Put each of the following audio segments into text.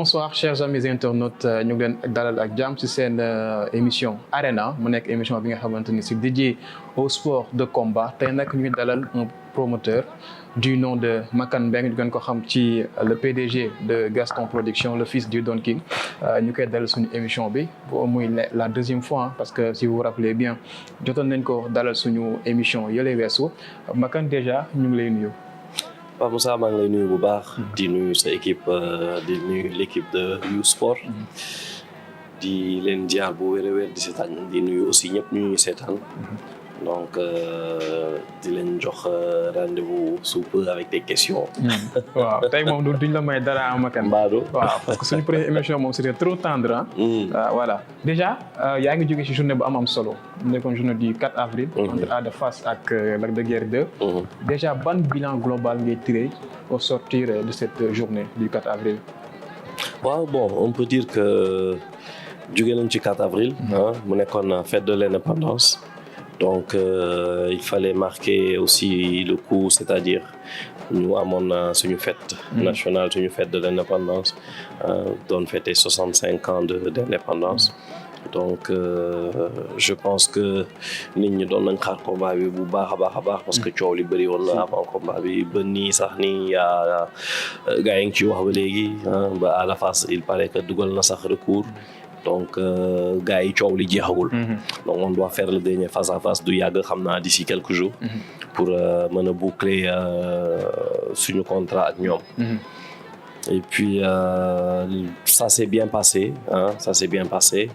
bonsoir chers amis internautes ñu ngi leen dalal ak jàmm ci seen émission Arena mu nekk émission bi nga xamante ni c'est dédié au sport de combat tey nag ñu ngi dalal un promoteur du nom de Makan Mbengue ñu gën ko xam ci le PDG de Gaston Production le fils du Don King ñu koy dalal suñu émission bi muy la deuxième fois parce que si vous vous rappelez bien jotoon nañ ko dalal suñu émission yële weesu Makan déjà ñu ngi lay nuyu. waaw Moussa maa ngi lay nuyu bu baax di nuyu sa équipe di nuyu l'équipe de You Sport di leen jaar bu wér a wér di seetaan di nuyu aussi ñëpp ñu ñuy seetaan donc di leen jox rendez-vous sous peu avec des questions. waaw tey moom duñ la may dara am Makan. Mbadou waaw parce que suñu première émission moom c'était trop tendre voilà déjà yaa ngi jóge ci journée bu am solo mu nekkoon journée du 4 avril. entre Ada Fass ak Lac de Guiers 2. déjà ban bilan global ngay tiré au sortir de cette journée du 4 avril. waaw bon on peut dire que jóge nañ ci 4 avril. mu nekkoon fête de l'indépendance. Donc il fallait marquer aussi le coup, c'est-à-dire ñu amoon suñu fête nationale, suñu fête de l'indépendance, doon fêter 65 ans d'indépendance. Donc je pense que nit ñi doon nañ xaar combat bi bu baax a baax parce que coow li bëri woon na avant combat bi ba nii sax nii yaa gars yi ngi ci wax ba léegi ba à la face il paraît que dugal na sax recours. Donc gars yi coow li jeexagul. Donc on doit faire le dernier face à face du yàgg xam naa d'ici quelques jours. pour mën a boucler suñu contrat ak ñoom. Et puis ça s'est bien passé ça s'est bien passé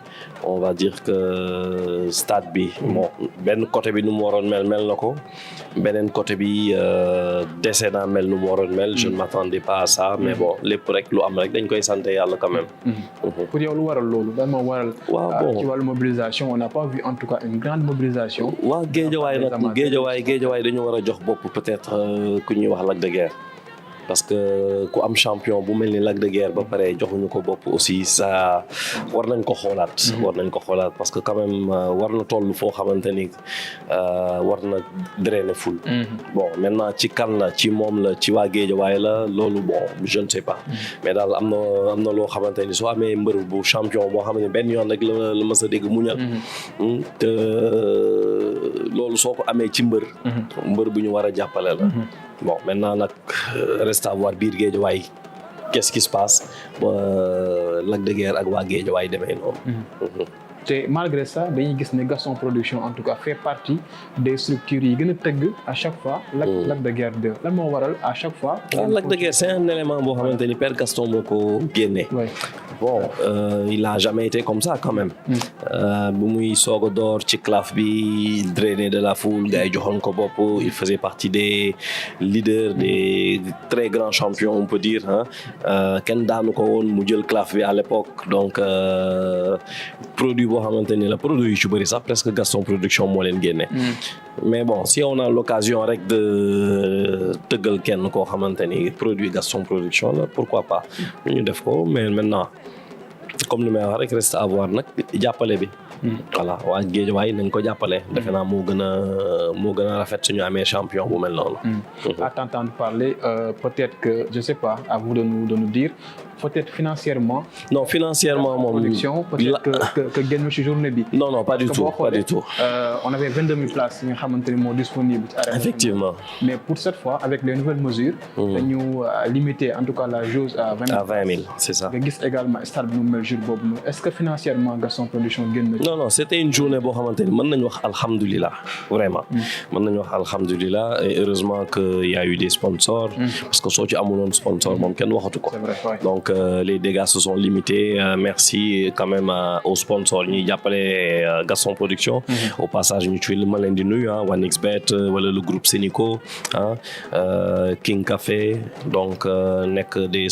on va dire que stade bi bon benn côté bi nu mu waroon mel na ko beneen côté bi dese naa mel nu mu waroon mel je ne m'attendais pas à ça mais bon lépp rek lu am rek dañ koy sant yàlla quand même. pour yow lu waral loolu lan moo waral. waaw bon ci wàllu mobilisation on n'a pas vu en tout cas une grande mobilisation. waaw géejawaay nag géejawaay dañu war a jox bopp peut-être ku ñuy wax Lac de Guiers. parce que ku am champion bu mel ni Lac de Guiers ba pare joxuñu ko bopp aussi ça war nañ ko xoolaat. parce que quand même war na toll foo xamante ni war na drainer ful. bon maintenant ci kan la ci moom la ci waa Guédiawaye la loolu bon je ne sais pas. mais daal am na loo xamante ni soo amee mbër bu champion boo xam ne benn yoon rek la mës a dégg muñal. te loolu soo ko amee ci mbër bu ñu war a jàppale la. bon maintenant nag reste à voir biir Guédiawaye qu'est-ce qui se passe ba Lac de Guiers ak waa Guédiawaye demee noonu. te malgré ça dañuy gis ne Gaston Production en tout cas fait partie des structures yi gën a tëgg à chaque fois. Lac de Guiers 2 lan moo waral à chaque fois. Lac de Guiers c'est un élément boo xamante ni Père Gaston moo ko génne. bon il a jamais été comme ça quand même. bu muy soog a door ci claf bi drainer de la foule gars yi joxoon ko bopp il faisait partie des leaders des très grands champions on peut dire kenn daanu ko woon mu jël claf bi à l'époque donc produit boo xamante ni la produit yu ci bëri sax presque Gaston Production moo leen génne. mais bon si on a l'occasion rek de tëggal kenn koo xamante ni produit Gaston Production la pourquoi pas ñu def ko mais maintenant comme li may wax rek reste à voir nag jàppale bi. voilà waa Guédiawaye nañ ko jàppale. defe naa moo gën a rafet suñu amee champion bu mel noonu. à t'entendre parler peut-être que je sais pas à vous de nous dire peut-être financièrement. non financièrement moom. production peut-être que génn ci journée bi. non pas du tout pas du tout. on avait 22 000 places yi nga xamante ni moo disponible ci arène. effectivement mais pour cette fois avec les nouvelles mesures. dañu limiter en tout cas la jauge à 20 000. à 20 000 c'est ça. nga gis également stade bi mu mel jour boobu noonu est-ce que financièrement Gaston Production génn na. non c'était une journée boo xamante ni mën nañu wax alhamdulilah vraiment. mën nañu wax alhamdulilah et heureusement que y a eu des sponsors. parce que soo ci amuloon sponsor moom kenn waxatu ko. c'est vrai donc les dégâts se sont limités merci quand même aux sponsors ñuy jàppale Gaston Production. au passage ñu ci ma leen di nuyu waa Nixbet wala le groupe Sénico King Café donc nekk des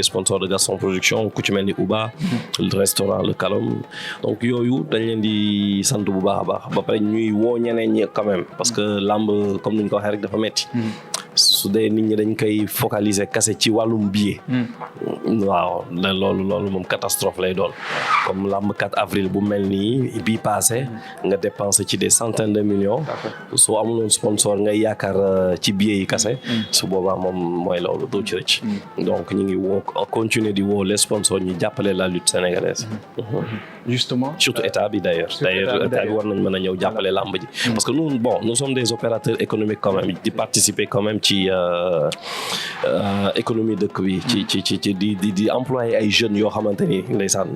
sponsors de Gaston Production ku ci mel ni Uba. le restaurant Le Calom donc yooyu dañ leen di sant bu baax a baax ba pare ñuy woo ñeneen ñi quand même parce que lamb comme ni ñu ko waxee rek dafa metti su dee nit ñi dañ koy focaliser kase ci wàllum billet. waaw loolu moom catastrophe lay doon. comme lamb 4 avril bu mel nii bii passé nga dépensé ci des centaines de millions soo amuloon sponsor ngay yaakaar ci billets yi kase su boobaa moom mooy loolu doo ci rëcc donc ñu ngi woo continuer di woo les sponsors ñu jàppale la lutte sénégalaise justement surtout état bi d'ailleurs état bi war nañ mën a ñëw jàppale lamb ji parce que nous sommes des opérateurs économiques quand même di participer quand même ci économie dëkk bi ci di employer ay jeunes yoo xamante ni ndeysaan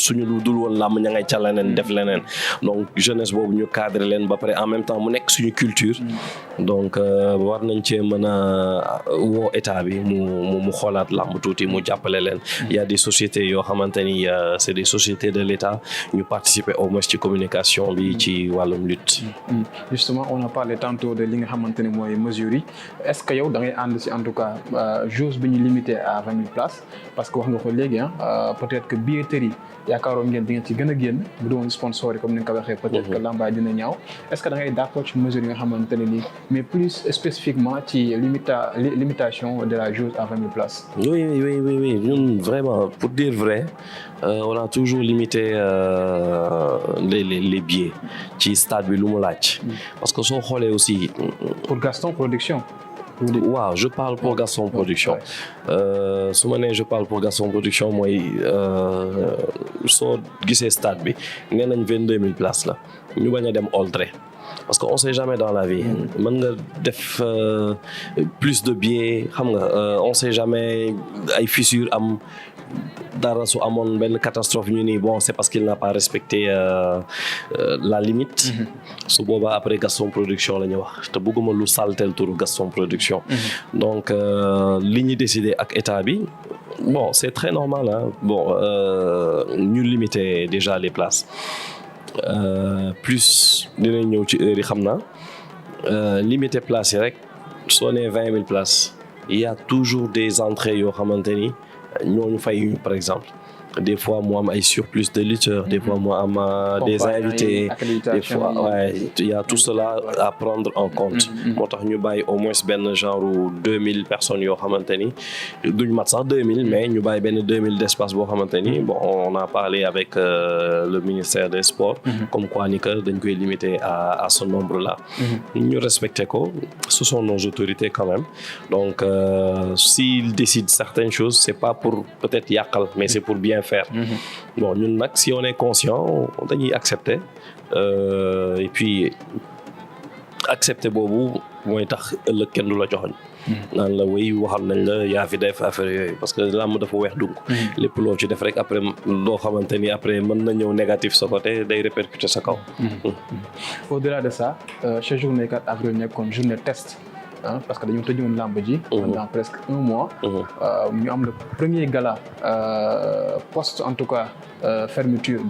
suñu lu dul woon làmb ña ngay ca leneen def leneen donc jeunesse boobu ñu cadrer leen ba pare en même temps mu nekk suñu culture donc war nañ cee mën a woo état bi mu xoolaat làmb tuuti mu jàppale leen il y a des sociétés yoo xamante ni c'est des sociétés de l'État ñu participer au moins ci communication bi ci wàllum lutte. Justement on a parlé tantôt de li nga xamante ne mooy mesures yi est-ce que yow da ngay ànd ci en tout cas jauge bi ñu limité à 20 000 places parce que wax nga ko léegi peut-être que billetterie yaakaaroon ngeen di ngeen ci gën a génn bu doon sponsor yi comme ni nga ko waxee peut-être que lambaay dina ñaaw est-ce que da ngay d'accord ci mesures yi nga xamante ne nii mais plus spécifiquement ci limitation de la jauge à 20 000 places. Oui ñun vraiment pour dire vrai on a toujours limité les billets ci stade bi lu mu laaj parce que soo xoolee aussi pour Gaston Production. waaw je parle pour Gaston Production su ma nee je parle pour Gaston Production mooy soo gisee stade bi nee nañ 22 000 places la ñu bañ a dem Oltré parce que on sait jamais dans la vie mën nga def plus de billets xam nga on sait jamais ay fissures am dara su amoon benn catastrophe ñu ni bon c'est parce qu'il n'a pas respecté la limite su boobaa après Gaston Production la ñu wax te bëgguma lu saltel turu Gaston Production donc li ñu décidé ak état bi bon c'est très normal bon ñu limiter déjà les places plus dinañ ñëw ci heure yi xam naa limiter places yi rek soo nee 20 000 places il y a toujours des entrées yoo xamante ni ñooñu fay par exemple des fois mu am ay surplus de lutteurs des fois mu am des invités des fois il y a tout cela à prendre en compte moo tax ñu bàyyi au moins benn genre 2000 personnes yoo xamante ni duñ mat sax 2000 mais ñu bàyyi benn 2000 d'espace boo xamante ni bon on a parlé avec le ministère des sports comme quoi ni que dañ koy limiter à ce nombre là ñu respecter ko ce sont nos autorités quand même donc s'ils décident certaines choses c'est pas pour peut-être yàqal mais c'est pour bien faire bon ñun nag si on est conscient dañuy accepter et puis accepter boobu mooy tax ëllëg kenn du la joxoñ naan la wéy waxal nañ la yaa fi def affaire yooyu parce que làmb dafa weex dugg lépp loo ci def rek après loo xamante ni après mën na ñëw négatif sa côté day répercuter sa kaw au-delà de ça ce journée 4 avril nekkoon journée test parce que dañoo tëjoon làmb ji pendant presque 1 mois ñu am le premier gala post en tout cas fermeture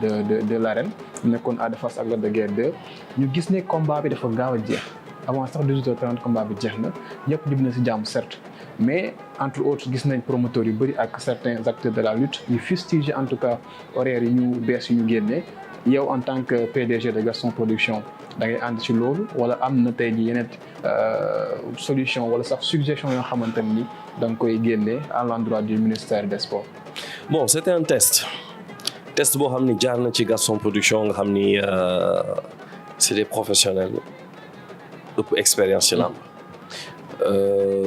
de l'arène nekkoon Ada Fass ak Lac de Guiers 2 ñu gis ne combat bi dafa gaaw a jeex avant sax 18h30 combat bi jeex na ñëpp ñibbi na ci jàmm certes mais entre autres gis nañ promoteurs yu bëri ak certains acteurs de la lutte ñu fustiger en tout cas horaires yi ñu bees yu ñu génnee yow en tant que PDG de Gaston Production da ngay ànd ci loolu wala am na tey jii yeneen solution wala sax suggestion yoo xamante ni da nga koy génne à l'endroit du ministère des Sports. Bon c'était un test boo xam ni jaar na ci Gaston Production nga xam ni c'est des professionnels ëpp expérience ci lamb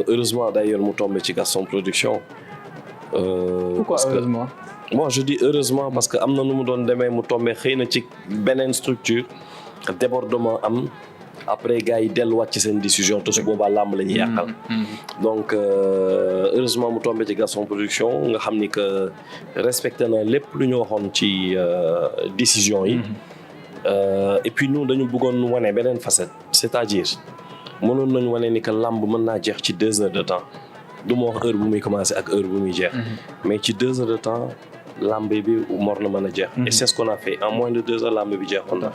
heureusement d'ailleurs mu tombé ci Gaston Production. Pourquoi heureusement? Bon je dis heureusement parce que am na nu mu doon demee mu tombé xëy na ci beneen structure débordement am après gars yi delluwaat ci seen décision te su boobaa làmb la ñuy yàqal donc heureusement mu tombé ci Gaston Production nga xam ni que respecté na lépp lu ñu waxoon ci décision yi et puis nous dañu bëggoon wane beneen facette c'est-à-dire mënoon nañu wane ni que làmb mën naa jeex ci 2 heures de temps du ma wax heure bu muy commencer ak heure bu muy jeex mais ci 2 heures de temps lamb bi mor na mën a jeex et c'est ce qu'on a fait en moins de 2 heures lamb bi jeexoon na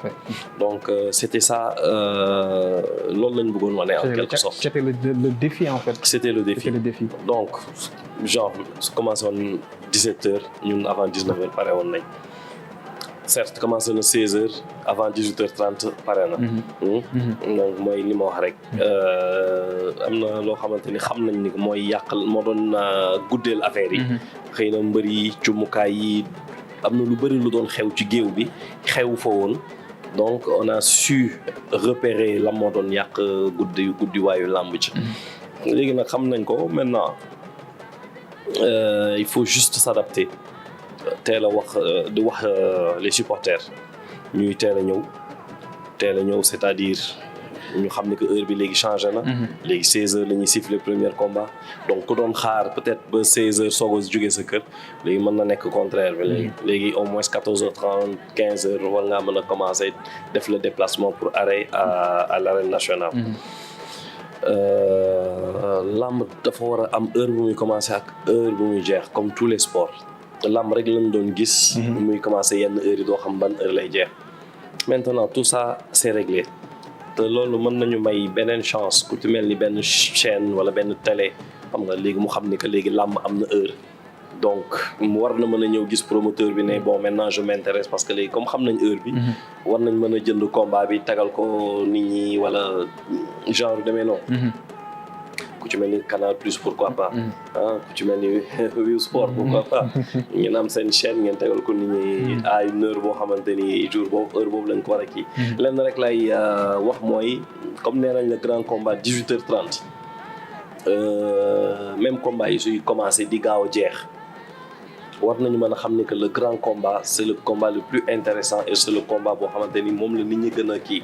donc c'était ça loolu lañ bëggoon wane en quelque sorte c'était le défi en fait c'était le défi donc genre commencé woon 17 heures ñun avant 19 heures pare woon nañ certes commencé na 16 heures avant 18h30 pare na donc mooy li ma wax rek am na loo xamante ni xam nañ ni mooy yàqal moo doon guddeel affaire yi xëy na mbër yi cumukaay yi am na lu bëri lu doon xew ci géew bi xew fa woon donc on a su repérer la moo doon yàq guddiwaayu làmb ci léegi nag xam nañ ko maintenant il faut juste s'adapter teel a wax di wax les supporters ñuy teel a ñëw c'est-à-dire ñu xam ne que heure bi léegi changé na. léegi 16h la ñuy siffler premier combat donc ku doon xaar peut-être ba 16h soog a jógee sa kër léegi mën na nekk contraire bi léegi au moins 14h30 15h war ngaa mën a commencer def le déplacement pour arrêt à l'arène nationale. Lamb dafa war a am heure bu muy commencer ak heure bu muy jeex comme tous les sports lamb rek lañ doon gis. muy commencer yenn heure yi doo xam ban heure lay jeex maintenant tout ça c'est réglé. te loolu mën nañu may beneen chance ku ci mel ni benn chaîne wala benn télé xam nga léegi mu xam ni que léegi làmb am na heure donc mu war na mën a ñëw gis promoteur bi ne bon maintenant je m'intéresse parce que léegi comme xam nañ heure bi war nañ mën a jënd combat bi tagal ko nit ñi wala genre demee noonu ku ci mel ni Canal Plus pourquoi pas ku ci mel ni Wii Sport pourquoi pas ngeen am seen chaîne ngeen tegal ko nit ñi à une heure boo xamante ni jour boobu heure boobu lañ ko war a kii lenn rek lay wax mooy comme nee nañ le grand combat 18h30 même combat yi suy commencé di gaaw a jeex war nañu mën a xam ni que le grand combat c'est le combat le plus intéressant et c'est le combat boo xamante ni moom la nit ñi gën a kii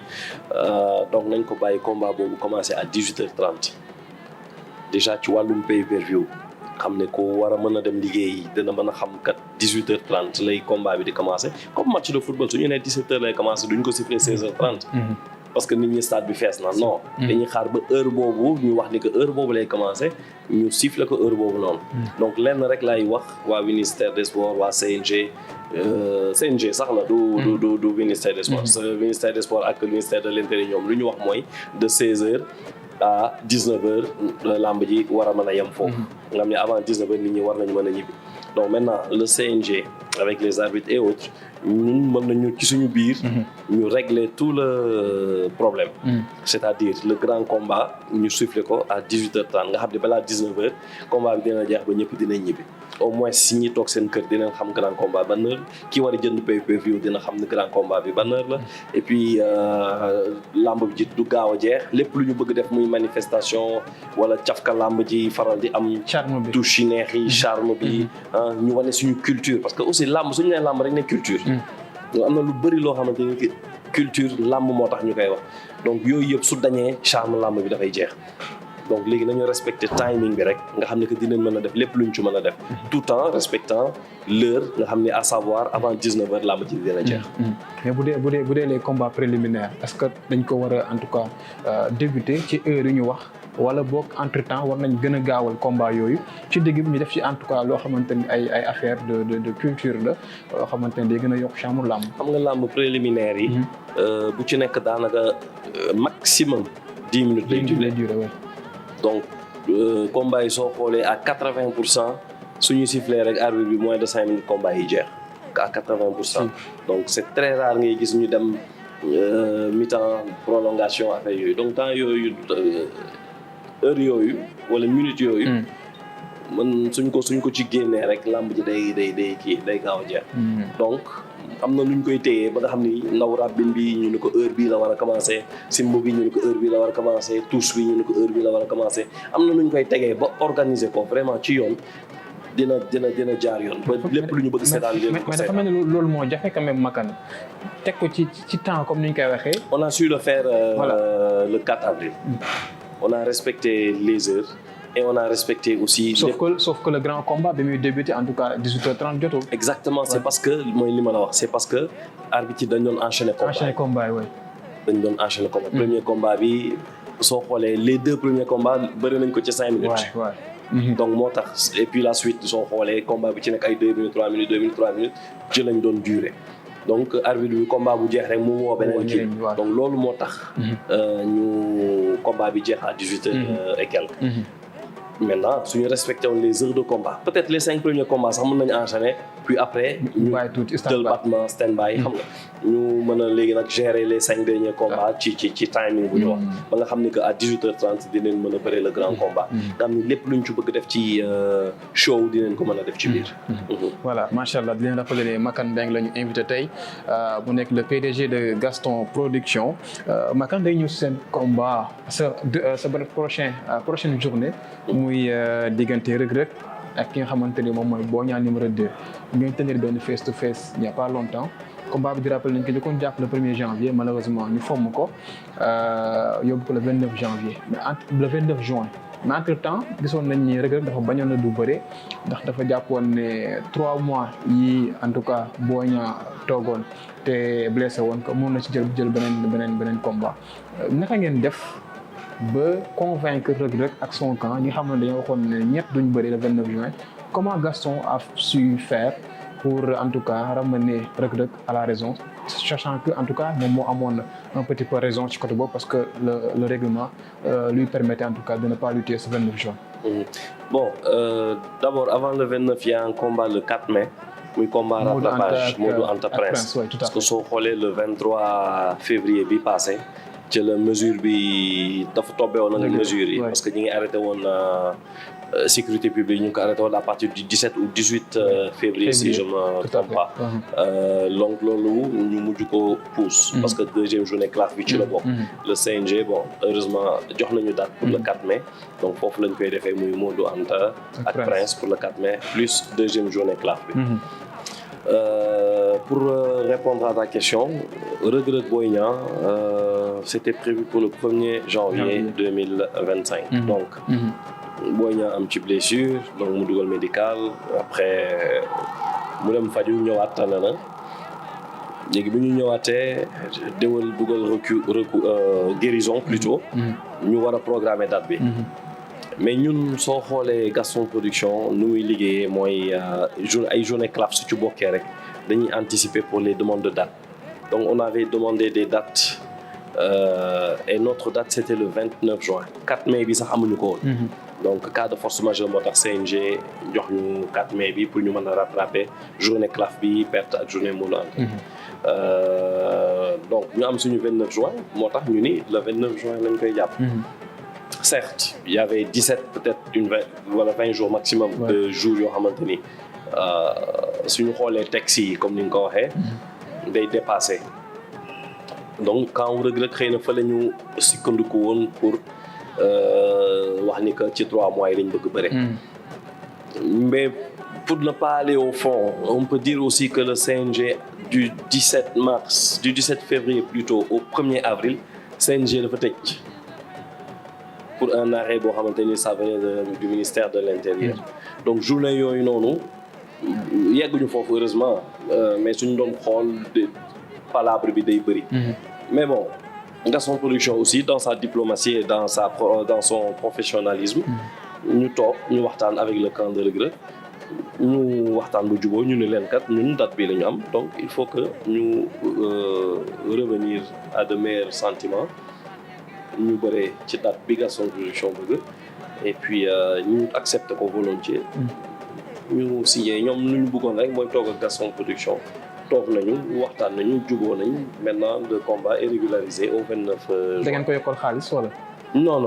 donc nañ ko bàyyi combat boobu commencé à 18h30 déjà ci wàllum pay-per-view xam ne ko war a mën a dem liggéey dina mën a xam kat 18h30 lay combat bi di commencer comme match de football su ñu nee 17h lay commencer duñ ko siffler 16h30. parce que nit ñi stade bi fees na non. dañuy xaar ba heure boobu ñu wax ni que heure boobu lay commencer ñu siffler ko heure boobu noonu. donc lenn rek laay wax waa ministère des sports waa CNG. CNG sax la du ministère des sports. ministère des sports ak ministère de l'intérieur ñoom lu ñu wax mooy de 16h. à 19h lamb ji war a mën a yem foofu nga xam ne avant 19h nit ñi war nañu mën a ñibbi donc maintenant le CNG avec les arbitres et autres ñun mën nañu ci suñu biir ñu régler tout le problème c'est-à-dire le grand combat ñu siffler ko à 18h30 nga xam ne balaa 19h combat bi dina jeex ba ñëpp dinañ ñibbi au moins si ñi toog seen kër dinañ xam grand combat ban heure ki war a jënd pay-per-view dina xam ne grand combat bi ban heure la et puis lamb bi ji du gaaw a jeex lépp lu ñu bëgg def muy manifestation wala cafka lamb ji faral di am touche yi neex yi charme bi ñu wane suñu culture parce que aussi lamb suñu nee lamb rek ne culture am na lu bëri loo xamante ni culture lamb moo tax ñu koy wax donc yooyu yëpp su dañee charme lamb bi dafay jeex donc léegi nañu respecter timing bi rek nga xam ne que dinañ mën a def lépp luñ ci mën a def tout en respectant l'heure nga xam ne à savoir avant 19h lamb ji dina jeex. mais bu dee les combats préliminaires est-ce que dañ ko war a en tout cas débuter ci heure yi ñu wax wala boog entre temps war nañ gën a gaawal combat yooyu ci digg bi ñu def ci en tout cas loo xamante ni ay affaire de culture la loo xamante ni day gën a yokk chambre lamb. xam nga lamb préliminaire yi. bu ci nekk daanaka maximum 10 minutes lay durer. donc combat yi soo xoolee à 80% suñu siffler rek arbitre bi moins de 5 minutes combat yi jeex à 80%. donc c'est très rare ngay gis ñu dem mi-temps prolongation affaire yooyu donc temps yooyu heure yooyu wala minutes yooyu. man suñ ko ci génnee rek lamb ji day gaaw a jeex. donc am na luñ koy téyee ba nga xam ni ndaw rabbin bi ñu ne ko heure bii la war a commencer simbo bi ñu ne ko heure bii la war a commencer touche bi ñu ne ko heure bii la war a commencer am na luñ koy tegee ba organiser ko vraiment ci yoon dina jaar yoon. ba lépp lu ñu bëgg seetaan mais dafa mel ni loolu moo jafe quand même Makan teg ko ci temps comme ni ñu koy waxee. on a su le faire le 4 avril. on a respecté les heures. et on a respecté aussi. sauf que le grand combat bi muy débuté en tout cas 18h30 jotul. exactement c'est parce que mooy li ma la wax c'est parce que arbitre yi dañ doon enchaîner combat yi dañ doon enchaîner combat. premier combat bi soo xoolee les 2 premiers combats bëri nañ ko ci 5 minutes. donc moo tax et puis la suite soo xoolee combat bi ci nekk ay 2 minutes 3 minutes 2 minutes 3 minutes ci lañ doon durer. donc arbitre bi combat bu jeex rek mu woo beneen kii donc loolu moo tax. ñu combat bi jeex à 18h et quelques. maintenant suñu respecté woon les heures de combat peut-être les 5 premiers combats sax mën nañu enchaîner puis après ñu jël battement stand by xam nga ñu mën a léegi nag gérer les 5 derniers combats ci timing bu ñu wax ba nga xam ni que à 18h30 dinañ mën a bëre le grand combat nga xam ni lépp luñ ci bëgg def ci show dinañ ko mën a def ci biir voilà macha allah di leen rappeler ne Makan Mbengue la ñu invité tey mu nekk le PDG de Gaston Production Makan day ñëw seen combat sa prochaine journée muy diggante Reug Reug ak ki nga xamante ni moom mooy Boy Niang numéro 2 ngeen tenir benn face to face il y a pas longtemps combat bi di rappelé nañ ko njëkkoon jàpp le 1er janvier malheureusement ñu fomm ko yóbbu ko le 29 janvier mais le 29 juin mais entre temps gisoon nañ ni Reug Reug dafa bañoon na du bëre ndax dafa jàppoon ne 3 mois yi en tout cas Boy Niang toogoon te blessé woon ko mën na ci jël beneen combat naka ngeen def ba convaincre Reug Reug ak son camp ñi nga xam ne dañoo waxoon ne ñett duñ bëri le 29 juin comment Gaston a su faire pour en tout cas ramener Reug Reug à la raison sachant que en tout cas moom moo amoon un petit peu raison ci côté boobu parce que le règlement lui permettait en tout cas de ne pas lutter ce 29 juin. Bon d'abord avant le 29 il y a un combat le 4 mai muy combat rattrapage Modou Anta Prince parce que soo xoolee le 23 février bi passé ci la mesure bi dafa tombé woon ak mesure yi parce que ñi ngi arrêté woon sécurité publique ñu ngi ko arrêté woon à partir du 17 ou 18 février si je me trompe pas donc loolu ñu mujj ko pousse parce que deuxième journée classe bi ci la bokk le CNG bon heureusement jox nañu date pour le 4 mai donc foofu lañ koy defee muy Modou Anta ak Prince pour le 4 mai plus deuxième journée classe bi pour répondre à ta question Reug Reug Boy Niang c'était prévu pour le 1er janvier 2025 donc Boy Niang am ci blessure donc mu dugal médical après mu dem faju ñëwaat tane na léegi bu ñu ñëwaatee déwal dugal guérison plutôt ñu war a programmer date bi mais ñun soo xoolee Gaston Production nu muy liggéeyee mooy ay journée clap su ci bokkee rek dañuy anticiper pour les demandes de date donc on avait demandé des dates et notre date c'était le 29 juin 4 mai bi sax amuñu ko woon donc cas de force majeure moo tax CNG jox ñu 4 mai bi pour ñu mën a rattraper journée claf bi perte ak journée Modou Anta donc ñu am suñu 29 juin moo tax ñu ni le 29 juin lañ koy jàpp certes il y avait 17 peut-être 20 jours maximum de jours yoo xamante ni suñu xoolee texte yi comme ni nga ko waxee day dépassé donc quand Reug Reug xëy na fa la ñu sukkandiku woon pour wax ni que ci 3 mois yi lañ bëgg bëre mais pour ne pas aller au fond on peut dire aussi que le CNG du 17 février plutôt au 1er avril CNG dafa tëj pour un arrêt boo xamante ni ça venait du ministère de l'Intérieur donc journée yooyu noonu yegguñu foofu heureusement mais suñu doon xool palabre bi day bëri mais bon Gaston Production aussi dans sa diplomatie et dans son professionnalisme ñu toog ñu waxtaan avec le camp de Reug Reug ñu waxtaan bu juboo ñu ne leen kat ñun date bi la ñu am donc il faut que ñu revenir à de meilleurs sentiments ñu bëree ci date bi Gaston Production bëgg et puis ñu accepté ko volontiers ñu signé ñoom lu ñu bëggoon rek mooy toog ak Gaston Production toog nañu waxtaan nañu juboo nañu maintenant le combat est régularisé au 29 juin. da ngeen ko yokkal xaalis wala. non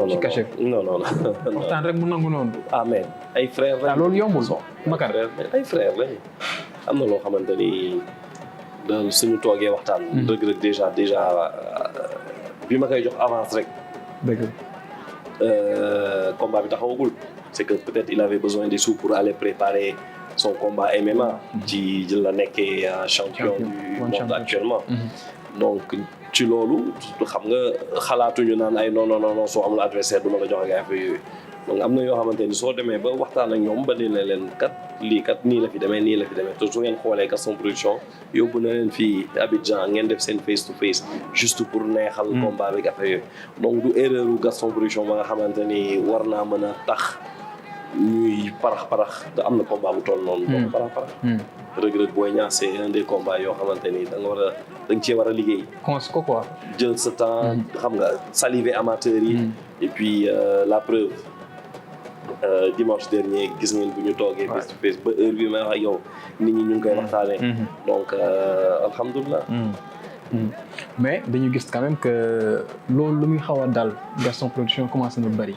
waxtaan rek mu nangu noonu. ah mais ay frères lañu. loolu yombul Makan ay frères lañu am na loo xamante ni daal suñu toogee waxtaan. Reug Reug déjà bi ma koy jox avance rek. dëgg combat bi taxawagul c'est que peut-être il avait besoin des sous pour aller préparer son combat MMA ci la nekkee champion du monde actuellement donc ci loolu xam nga xalaatuñu naan ay non soo amul adversaire du ma la jox ak affaire yooyu donc am na yoo xamante ni soo demee ba waxtaan ak ñoom ba ne leen kat lii kat nii la fi demee te su ngeen xoolee Gaston Production yóbbu na leen fii Abidjan ngeen def seen face to face juste pour neexal combat bi affaire yooyu donc du erreur u Gaston Production ba nga xamante ni war naa mën a tax ñuy parax te am na combat bu toll noonu donc parax Reug Reug Boy Niang c'est un des combats yoo xamante ni da nga cee war a liggéey ko quoi jël sa temps xam nga saliver amateurs yi et puis la preuve dimanche dernier gis ngeen bu ñu toogee face to face ba heure bi may wax ak yow nit ñi ñu ngi koy waxtaanee donc alhamdulilah mais dañu gis quand même que loolu lu muy xaw a dal Gaston Production commencé na bëri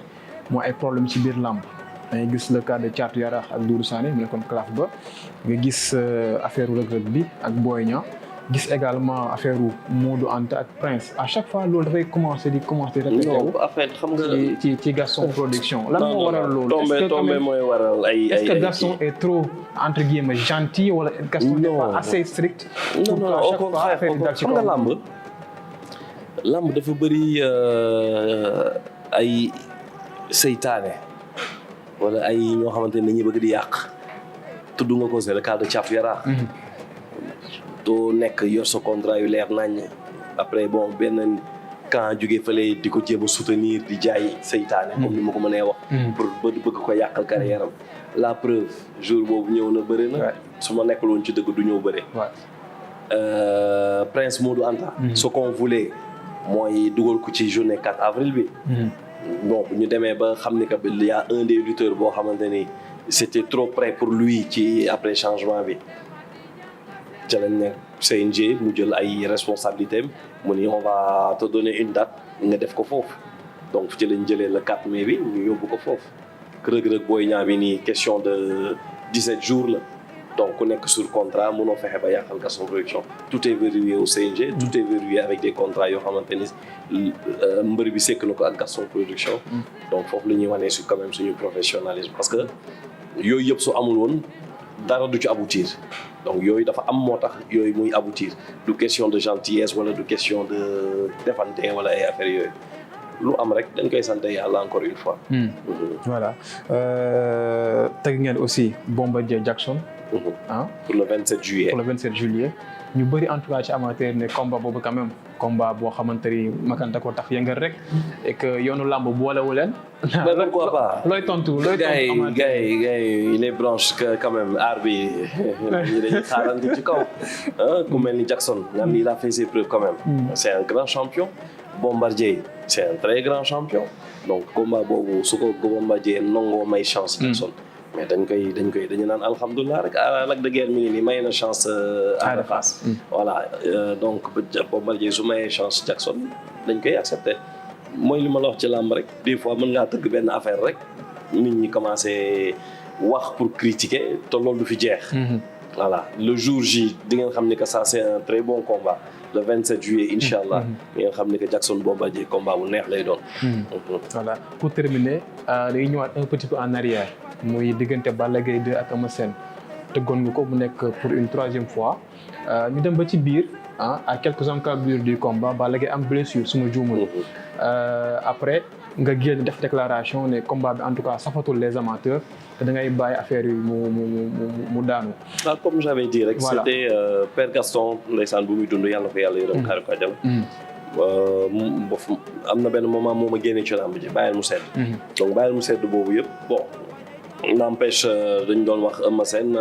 moo ay problème ci biir làmb dangay gis le cas de Thiatou Yarakh ak Doudou Sané mu nekkoon CLAF ba nga gis affaire Reug Reug bi ak Boy Niang gis également affaire Modou Anta ak Prince à chaque fois loolu dafay commencé répété wu en fait xam nga ci Gaston Production lan moo waral loolu tombé mooy waral ay est-ce que Gaston est trop entre guillemets gentil wala Gaston n'est pas assez strict non au contraire xam nga làmb dafa bëri ay seytaane wala ay ñoo xamante ne dañuy bëgg di yàq tudd nga ko c'est le cas de Thiatou Yarakh doo nekk yor sa contrat yu leer nañ après bon benn camp jóge fële di ko jéem a soutenir di jaay seytaane comme ni ma ko mënee wax pour bëgg ko yàqal carrière am la preuve jour boobu ñëw na bëri na su ma nekkul woon ci dëgg du ñëw bëri Prince Modou Anta ce qu'on voulait mooy dugal ko ci journée 4 avril bi bon bu ñu demee ba xam ni que il y a un des lutteurs boo xamante ni c'était trop près pour lui ci après changement bi ca lañ ne CNG mu jël ay responsabilités mu ni on va te donner une date nga def ko foofu donc ci lañ jëlee le 4 mai bi ñu yóbbu ko foofu Reug Reug Boy Niang bi nii question de 17 jours la donc ku nekk sur contrat mënoo fexe ba yàqal Gaston Production tout est verrouillé au CNG tout est verrouillé avec des contrats yoo xamante ni mbër bi sekk na ko ak Gaston Production donc foofu la ñuy wanee su quand même suñu professionnalisme parce que yooyu yëpp su amul woon dara du ci aboutir donc yooyu dafa am moo tax yooyu muy aboutir du question de gentillesse wala du question de defante wala ay affaires yooyu lu am rek dañ koy sant yàlla encore une fois. voilà teg ngeen aussi Bombardier Jackson. pour le 27 juillet. pour le 27 juillet ñu bëri en tout cas ci amateur ne combat boobu quand même combat boo xamante ni makanta ko tax yëngal rek et que yoonu làmb boolewu leen. mais pourquoi pas looy tontu gars yi les branches que quand même aar bi ñu dañuy xaarante ci kaw ku mel ni Jackson nga xam ni il a fait ses preuves quand même. c'est un grand champion. Bombardier c'est un très grand champion donc combat boobu su ko Bombardier nangoo may chance Jackson mais dañu naan alhamdulilah rek Lac de Guiers mi ngi nii may na chance Ada Fass voilà donc Bombardier su mayee chance Jackson dañ koy accepter mooy li ma la wax ci làmb rek des fois mën ngaa tëgg benn affaire rek nit ñi commencé wax pour critiquer te loolu du fi jeex voilà le jour J di ngeen xam ni que ça c'est un très bon combat le 27 juillet incha allah di ngeen xam ni que Jackson Bombardier combat bu neex lay doon. voilà pour terminer dañuy ñëwaat un petit peu en arrière muy diggante Balla Gaye 2 ak Eumeu Sène tëggoon nga ko mu nekk pour une troisième fois ñu dem ba ci biir à quelques encablures du combat Balla Gaye am blessure suma juumul après nga génn def déclaration ne combat bi en tout cas safatul les amateurs te da ngay bàyyi affaire yi mu daanu. waaw comme j'avais dit rek. voilà c'était Père Gaston ndeysaan bu muy dund yàlla na ko yàlla yërëm xaaral ko àjjana. am na benn moment moo ma génnee ci làmb ji bàyyil mu sedd. donc bàyyil mu sedd boobu yëpp bon n'empêche dañu doon wax Eumeu Sène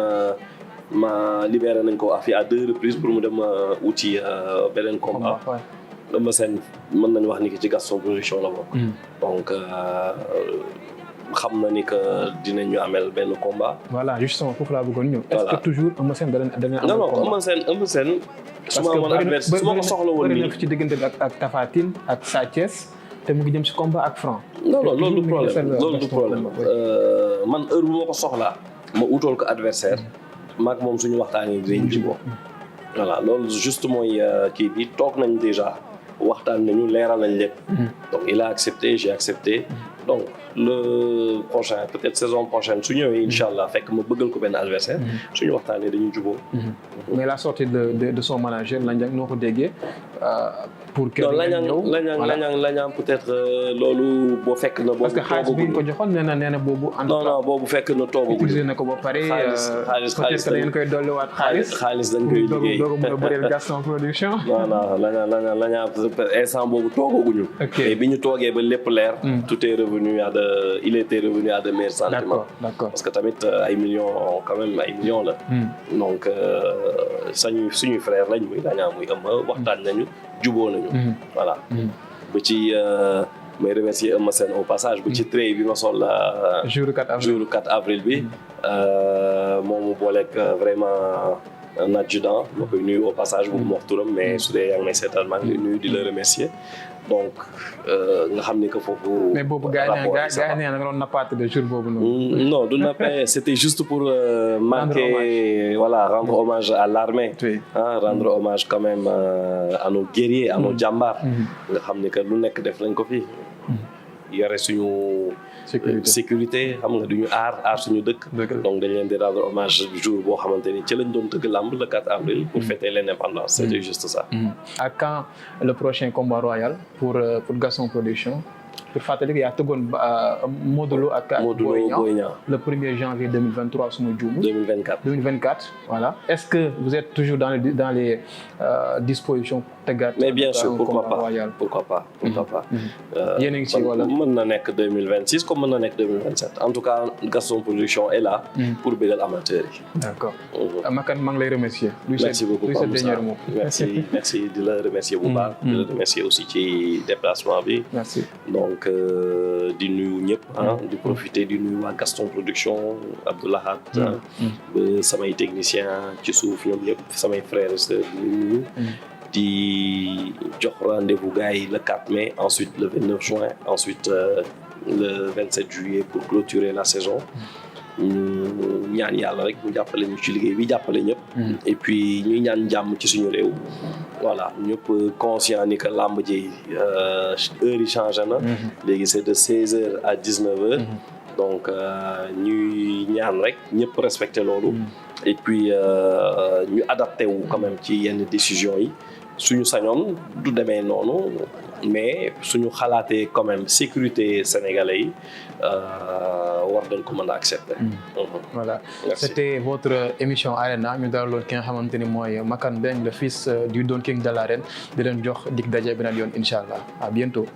ma libéré nañ ko affaire à 2 reprises pour mu dem wuti beneen combat. Eumeu Sène mën nañu wax ni ki ci Gaston Production la bokk. donc xam na ni que dinañu amel benn combat. voilà justement foofu laa bëggoon ñëw. est-ce que toujours Eumeu Sène dana am combat. non Eumeu Sène su ma amoon adversaire su ma ko soxla woon nii ci diggante bi ak Tapha Tine ak Sa Thiès te mu ngi jëm si combat ak Franc. non loolu du problème man heure bu ma ko soxlaa ma utool ko adversaire maag moom suñu waxtaanee dinañ jubóo. voilà loolu juste mooy kii bi toog nañ déjà waxtaan nañu leeral nañ lépp. donc il a accepté j'ai accepté. donc le prochain peut-être saison prochaine su ñëwee incha allah fekk ma bëggal ko benn adversaire suñu waxtaanee dañuy jubóo. mais la sortie de son manager Landiang noo ko déggee pour que. Landiang peut-être loolu boo fekk na. boobu parce que xaalis bi ko joxoon nee na boobu. non boobu fekk na toogagul. utilisé na ko ba pare. xaalis peut-être que da ngeen koy dolliwaat xaalis. xaalis dañ koy liggéey doog a mën a bëreel Gaston Production. non Landiang instant boobu toogaguñu. ok et bi ñu toogee ba lépp leer. tout est revenu il était revenu à de meilleurs sentiments. d'accord parce que tamit ay millions quand même ay millions la. donc suñuy frère lañ muy Landiang muy Eumeu waxtaan nañu juboo nañu. voilà ba ci may remercier Eumeu Sène au passage ba ci trait bi ma sol jour 4 avril bi moom mu booleeg vraiment un adjudant ma koy nuyu au passage bu mu wax turam mais su dee yaa ngi may seetaan maa ngi lay nuyu di la remercier donc nga xam ni que foofu. mais boobu gars yi nee na nga doon nappaate de jour boobu noonu. non du nappee c'était juste pour marquer voilà rendre hommage à l'armée. Oui. Rendre hommage quand même à nos guerriers à nos jàmbaar. nga xam ni que lu nekk def nañ ko fi. yore suñu. sécurité xam nga duñu aar suñu dëkk. donc dañ leen di rendre hommage jour boo xamante ni ci lañ doon tëgg làmb le 4 avril. pour fêter l'indépendance c'était juste ça. À quand le prochain combat royal pour Gaston Production. pour fàttali yaa tëggoon Modou Lo ak Boy Niang le 1er janvier 2023 suma juumu 2024 voilà est-ce que vous êtes toujours dans les dispositions tëggaat mais bien sûr pourquoi pas yéen a ngi ci wala mën na nekk 2026 comme mën na nekk 2027 en tout cas Gaston Production est là pour bégal amateurs yi d'accord Makan maa ngi lay remercier merci beaucoup merci di la remercier bu baax di la remercier aussi ci déplacement bi merci donc di nuyu ñëpp di profiter di nuyu waa Gaston Production Abdoulahat ba samay technicien ci suuf ñoom ñëpp samay frères et sœurs di nuyu di jox rendez-vous gars yi le 4 mai ensuite le 29 juin ensuite le 27 juillet pour clôturer la saison ñu ñaan yàlla rek mu jàppale ñu ci liggéey bi jàppale ñëpp et puis ñuy ñaan jàmm ci suñu réew voilà ñëpp conscient ni que làmb ji heure yi changé na léegi c'est de 16h à 19h donc ñuy ñaan rek ñëpp respecté loolu et puis ñu adapté wu quand même ci yenn décisions yi suñu sañoon du demee noonu mais suñu xalaatee quand même sécurité sénégalais yi war dañ ko mën a accepter. Voilà. Merci. C'était votre émission Arena ñu dalaloon ki nga xamante ni mooy Makan Mbengue le fils du Don King de l'arène di leen jox dig daje beneen yoon incha allah à bientôt.